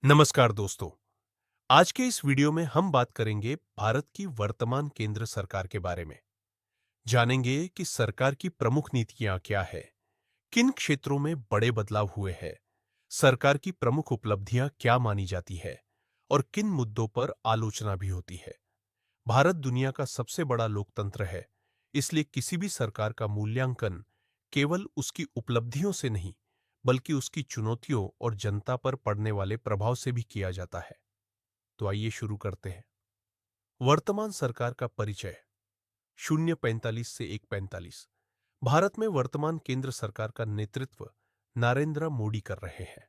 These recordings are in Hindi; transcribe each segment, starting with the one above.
नमस्कार दोस्तों। आज के इस वीडियो में हम बात करेंगे भारत की वर्तमान केंद्र सरकार के बारे में। जानेंगे कि सरकार की प्रमुख नीतियां क्या है, किन क्षेत्रों में बड़े बदलाव हुए हैं, सरकार की प्रमुख उपलब्धियां क्या मानी जाती है और किन मुद्दों पर आलोचना भी होती है। भारत दुनिया का सबसे बड़ा लोकतंत्र है, इसलिए किसी भी सरकार का मूल्यांकन केवल उसकी उपलब्धियों से नहीं, बल्कि उसकी चुनौतियों और जनता पर पड़ने वाले प्रभाव से भी किया जाता है। तो आइए शुरू करते हैं। वर्तमान सरकार का परिचय। 045 से 145। भारत में वर्तमान केंद्र सरकार का नेतृत्व नरेंद्र मोदी कर रहे हैं।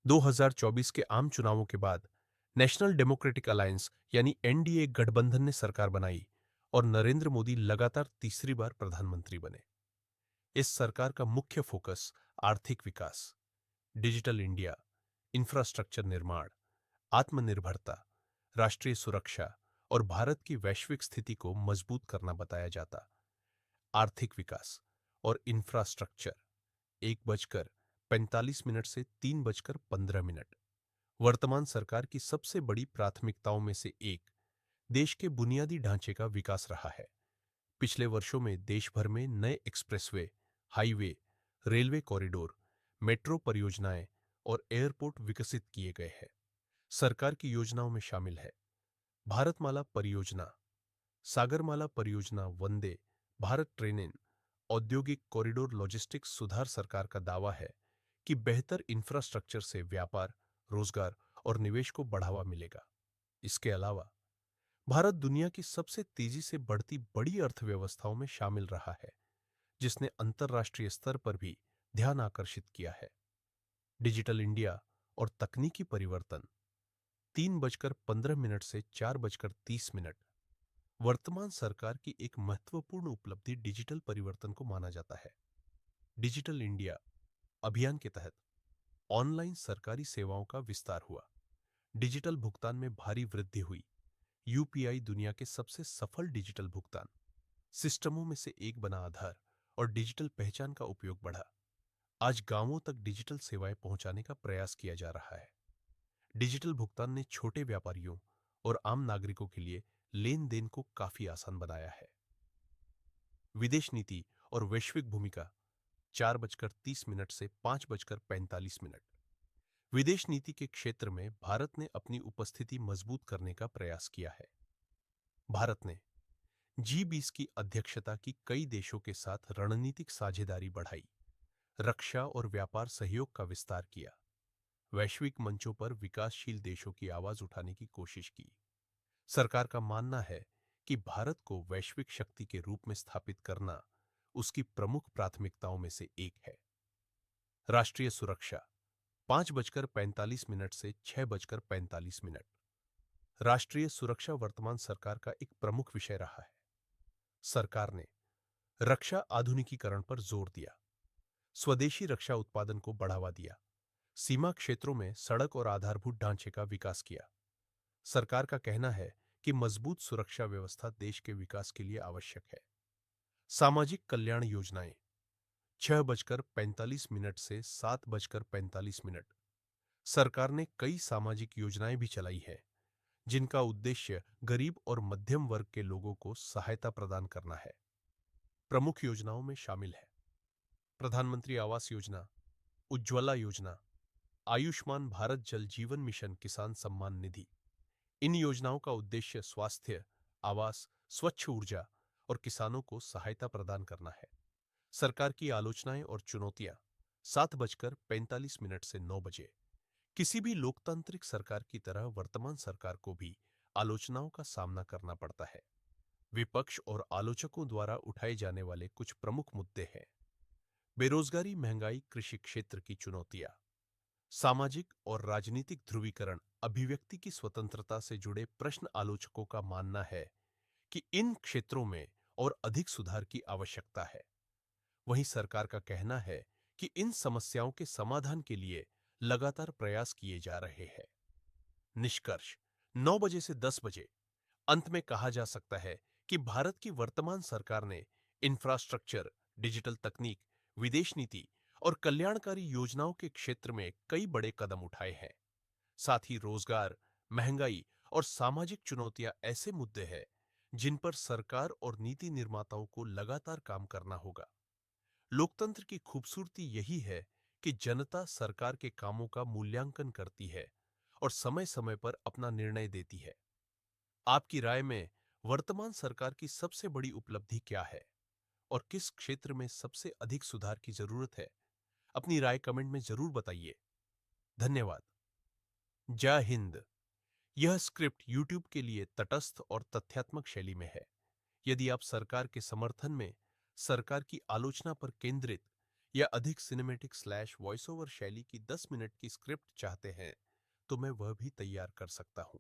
2024 के आम चुनावों के बाद नेशनल डेमोक्रेटिक अलायंस यानी एनडीए गठबंधन ने सरकार बनाई और नरेंद्र मोदी लगातार तीसरी बार प्रधानमंत्री बने। इस सरकार का मुख्य फोकस आर्थिक विकास, डिजिटल इंडिया, इंफ्रास्ट्रक्चर निर्माण, आत्मनिर्भरता, राष्ट्रीय सुरक्षा और भारत की वैश्विक स्थिति को मजबूत करना बताया जाता। आर्थिक विकास और इंफ्रास्ट्रक्चर। 1:45 से 3:15। वर्तमान सरकार की सबसे बड़ी प्राथमिकताओं में से एक देश के बुनियादी ढांचे का विकास रहा है। पिछले वर्षों में देश भर में नए expressway, highway, railway corridor, metro परियोजनाएं और एयरपोर्ट विकसित किए गए हैं। सरकार की योजनाओं में शामिल है भारतमाला परियोजना, सागरमाला परियोजना, वंदे भारत ट्रेनें, औद्योगिक कॉरिडोर। लॉजिस्टिक्स सुधार। सरकार का दावा है कि बेहतर इंफ्रास्ट्रक्चर से व्यापार, रोजगार और निवेश को बढ़ावा मिलेगा। इसके अलावा भारत दुनिया की सबसे तेजी से बढ़ती बड़ी अर्थव्यवस्थाओं में शामिल रहा है, जिसने अंतर्राष्ट्रीय स्तर पर भी ध्यान आकर्षित किया है। डिजिटल इंडिया और तकनीकी परिवर्तन। 3:15 से 4:30। वर्तमान सरकार की एक महत्वपूर्ण उपलब्धि डिजिटल परिवर्तन को माना जाता है। डिजिटल इंडिया अभियान के तहत ऑनलाइन सरकारी सेवाओं का विस्तार हुआ। डिजिटल भुगतान में भारी वृद्धि हुई। यूपीआई दुनिया के सबसे सफल डिजिटल भुगतान सिस्टमों में से एक बना। आधार और डिजिटल पहचान का उपयोग बढ़ा। आज गांवों तक डिजिटल सेवाएं पहुंचाने का प्रयास किया जा रहा है। डिजिटल भुगतान ने छोटे व्यापारियों और आम नागरिकों के लिए लेन देन को काफी आसान बनाया है। विदेश नीति और वैश्विक भूमिका। 4:30 से 5:45। विदेश नीति के क्षेत्र में भारत ने अपनी उपस्थिति मजबूत करने का प्रयास किया है। भारत ने G20 की अध्यक्षता की, कई देशों के साथ रणनीतिक साझेदारी बढ़ाई, रक्षा और व्यापार सहयोग का विस्तार किया, वैश्विक मंचों पर विकासशील देशों की आवाज उठाने की कोशिश की। सरकार का मानना है कि भारत को वैश्विक शक्ति के रूप में स्थापित करना उसकी प्रमुख प्राथमिकताओं में से एक है। राष्ट्रीय सुरक्षा। 5:45 से 6:45। राष्ट्रीय सुरक्षा वर्तमान सरकार का एक प्रमुख विषय रहा है। सरकार ने रक्षा आधुनिकीकरण पर जोर दिया, स्वदेशी रक्षा उत्पादन को बढ़ावा दिया, सीमा क्षेत्रों में सड़क और आधारभूत ढांचे का विकास किया। सरकार का कहना है कि मजबूत सुरक्षा व्यवस्था देश के विकास के लिए आवश्यक है। सामाजिक कल्याण योजनाएं। 6:45 से 7:45। सरकार ने कई सामाजिक योजनाएं भी चलाई है, जिनका उद्देश्य गरीब और मध्यम वर्ग के लोगों को सहायता प्रदान करना है। प्रमुख योजनाओं में शामिल है प्रधानमंत्री आवास योजना, उज्ज्वला योजना, आयुष्मान भारत, जल जीवन मिशन, किसान सम्मान निधि। इन योजनाओं का उद्देश्य स्वास्थ्य, आवास, स्वच्छ ऊर्जा और किसानों को सहायता प्रदान करना है। सरकार की आलोचनाएं और चुनौतियां। 7:45 से 9 बजे। किसी भी लोकतांत्रिक सरकार की तरह वर्तमान सरकार को भी आलोचनाओं का सामना करना पड़ता है। विपक्ष और आलोचकों द्वारा उठाए जाने वाले कुछ प्रमुख मुद्दे हैं। बेरोजगारी, महंगाई, कृषि क्षेत्र की चुनौतियां, सामाजिक और राजनीतिक ध्रुवीकरण, अभिव्यक्ति की स्वतंत्रता से जुड़े प्रश्न। आलोचकों का मानना है कि इन क्षेत्रों में और अधिक सुधार की आवश्यकता है। वहीं सरकार का कहना है कि इन समस्याओं के समाधान के लिए लगातार प्रयास किए जा रहे हैं। निष्कर्ष। 9 बजे से 10 बजे। अंत में कहा जा सकता है कि भारत की वर्तमान सरकार ने इंफ्रास्ट्रक्चर, डिजिटल तकनीक, विदेश नीति और कल्याणकारी योजनाओं के क्षेत्र में कई बड़े कदम उठाए हैं। साथ ही रोजगार, महंगाई और सामाजिक चुनौतियां ऐसे मुद्दे हैं जिन पर सरकार और नीति निर्माताओं को लगातार काम करना होगा। लोकतंत्र की खूबसूरती यही है कि जनता सरकार के कामों का मूल्यांकन करती है और समय-समय पर अपना निर्णय देती है। आपकी राय में वर्तमान सरकार की सबसे बड़ी उपलब्धि क्या है और किस क्षेत्र में सबसे अधिक सुधार की जरूरत है? अपनी राय कमेंट में जरूर बताइए। धन्यवाद। जय हिंद। यह स्क्रिप्ट YouTube के लिए तटस्थ और तथ्यात्मक शैली में है। यदि आप सरकार के समर्थन में सरकार की आलोचना पर केंद्रित या अधिक सिनेमैटिक स्लैश वॉइस ओवर शैली की 10 मिनट की स्क्रिप्ट चाहते हैं, तो मैं वह भी तैयार कर सकता हूं।